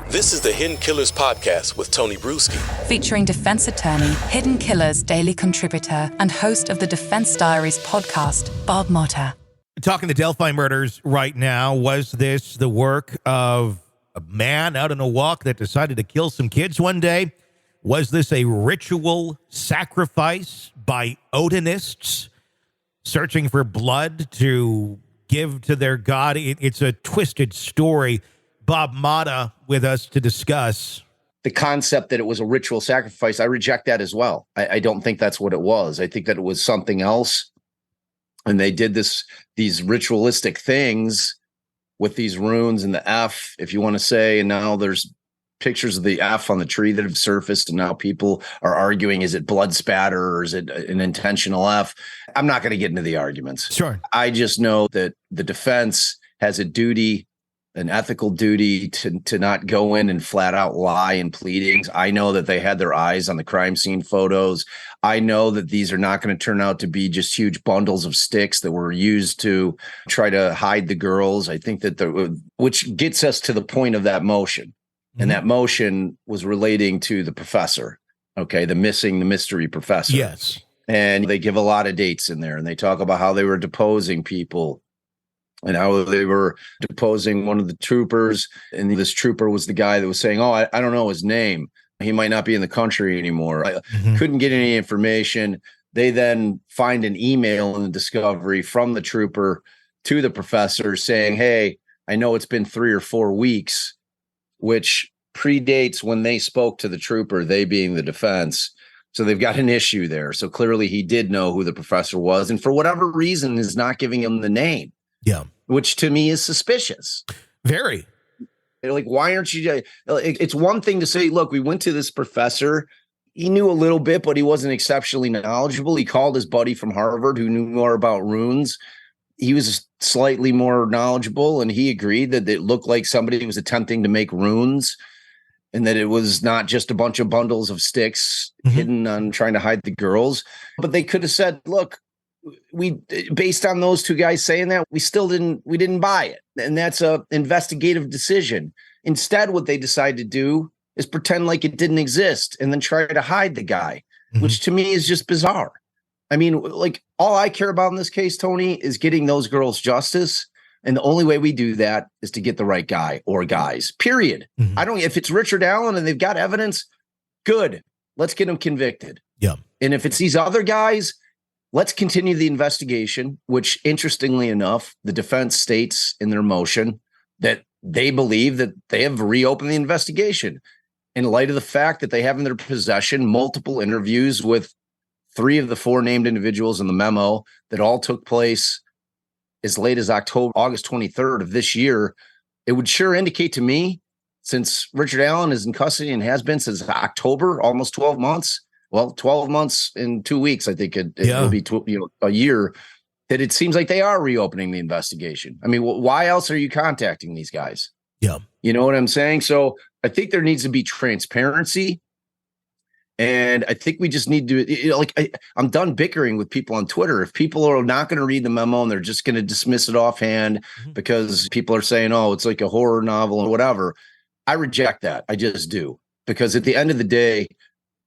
This is the Hidden Killers Podcast with Tony Brueski. Featuring defense attorney, Hidden Killers daily contributor, and host of the Defense Diaries podcast, Bob Motta. Talking the Delphi Murders right now. Was this the work of a man out on a walk that decided to kill some kids one day? Was this a ritual sacrifice by Odinists searching for blood to give to their god? It's a twisted story. Bob Motta with us to discuss. The concept that it was a ritual sacrifice, I reject that as well. I don't think that's what it was. I think that it was something else. And they did these ritualistic things with these runes and the F, if you want to say, and now there's pictures of the F on the tree that have surfaced, and now people are arguing, is it blood spatter or is it an intentional F? I'm not going to get into the arguments. Sure. I just know that the defense has a duty, an ethical duty to not go in and flat out lie in pleadings. I know that they had their eyes on the crime scene photos. I know that these are not going to turn out to be just huge bundles of sticks that were used to try to hide the girls. I think that which gets us to the point of that motion. Mm-hmm. And that motion was relating to the professor. Okay. The mystery professor. Yes. And they give a lot of dates in there, and they talk about how they were deposing people and how they were deposing one of the troopers. And this trooper was the guy that was saying, oh, I don't know his name. He might not be in the country anymore. I couldn't get any information. They then find an email in the discovery from the trooper to the professor saying, hey, I know it's been 3 or 4 weeks, which predates when they spoke to the trooper, they being the defense. So they've got an issue there. So clearly he did know who the professor was, and for whatever reason is not giving him the name. Yeah. Which to me is suspicious. Very. Like, why aren't you? It's one thing to say, look, we went to this professor. He knew a little bit, but he wasn't exceptionally knowledgeable. He called his buddy from Harvard who knew more about runes. He was slightly more knowledgeable, and he agreed that it looked like somebody was attempting to make runes and that it was not just a bunch of bundles of sticks hidden on trying to hide the girls. But they could have said, look, based on those two guys saying that, we didn't buy it. And that's a investigative decision. Instead, what they decide to do is pretend like it didn't exist and then try to hide the guy, which to me is just bizarre. I mean, like, all I care about in this case, Tony, is getting those girls justice. And the only way we do that is to get the right guy or guys, period. If it's Richard Allen and they've got evidence, good. Let's get them convicted. Yeah. And if it's these other guys, let's continue the investigation, which, interestingly enough, the defense states in their motion that they believe that they have reopened the investigation in light of the fact that they have in their possession multiple interviews with 3 of the 4 named individuals in the memo that all took place as late as August 23rd of this year. It would sure indicate to me, since Richard Allen is in custody and has been since October, almost 12 months, well, 12 months in 2 weeks, I think it will be a year, that it seems like they are reopening the investigation. I mean, why else are you contacting these guys? Yeah. You know what I'm saying? So I think there needs to be transparency. And I think we just need to, I'm done bickering with people on Twitter. If people are not going to read the memo and they're just going to dismiss it offhand because people are saying, oh, it's like a horror novel or whatever, I reject that. I just do. Because at the end of the day,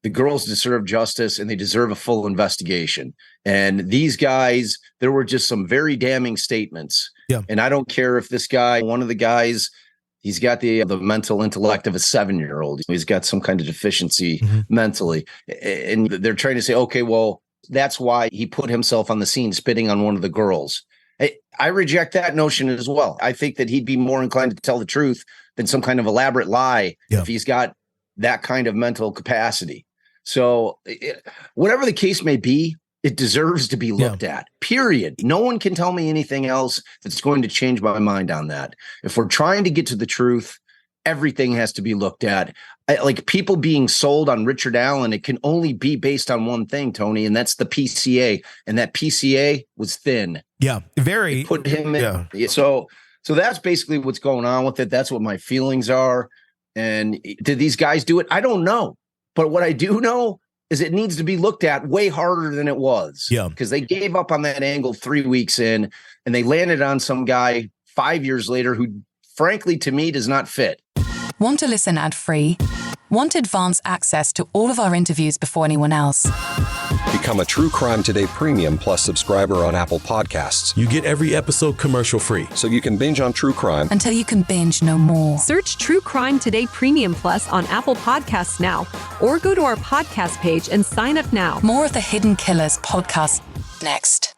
the girls deserve justice and they deserve a full investigation. And these guys, there were just some very damning statements. Yeah. And I don't care if this guy, one of the guys, he's got the mental intellect of a 7-year-old. He's got some kind of deficiency mentally. And they're trying to say, okay, well, that's why he put himself on the scene spitting on one of the girls. I reject that notion as well. I think that he'd be more inclined to tell the truth than some kind of elaborate lie if he's got that kind of mental capacity. So whatever the case may be, it deserves to be looked at, period. No one can tell me anything else that's going to change my mind on that. If we're trying to get to the truth, everything has to be looked at. Like, people being sold on Richard Allen, it can only be based on one thing, Tony, and that's the PCA. And that PCA was thin. Yeah, very. It put him in. So that's basically what's going on with it. That's what my feelings are. And did these guys do it? I don't know. But what I do know is it needs to be looked at way harder than it was. Yeah. Because they gave up on that angle 3 weeks in, and they landed on some guy 5 years later who, frankly, to me, does not fit. Want to listen ad-free? Want advance access to all of our interviews before anyone else? Become a True Crime Today Premium Plus subscriber on Apple Podcasts. You get every episode commercial-free. So you can binge on true crime Until you can binge no more. Search True Crime Today Premium Plus on Apple Podcasts now, or go to our podcast page and sign up now. More of the Hidden Killers podcast next.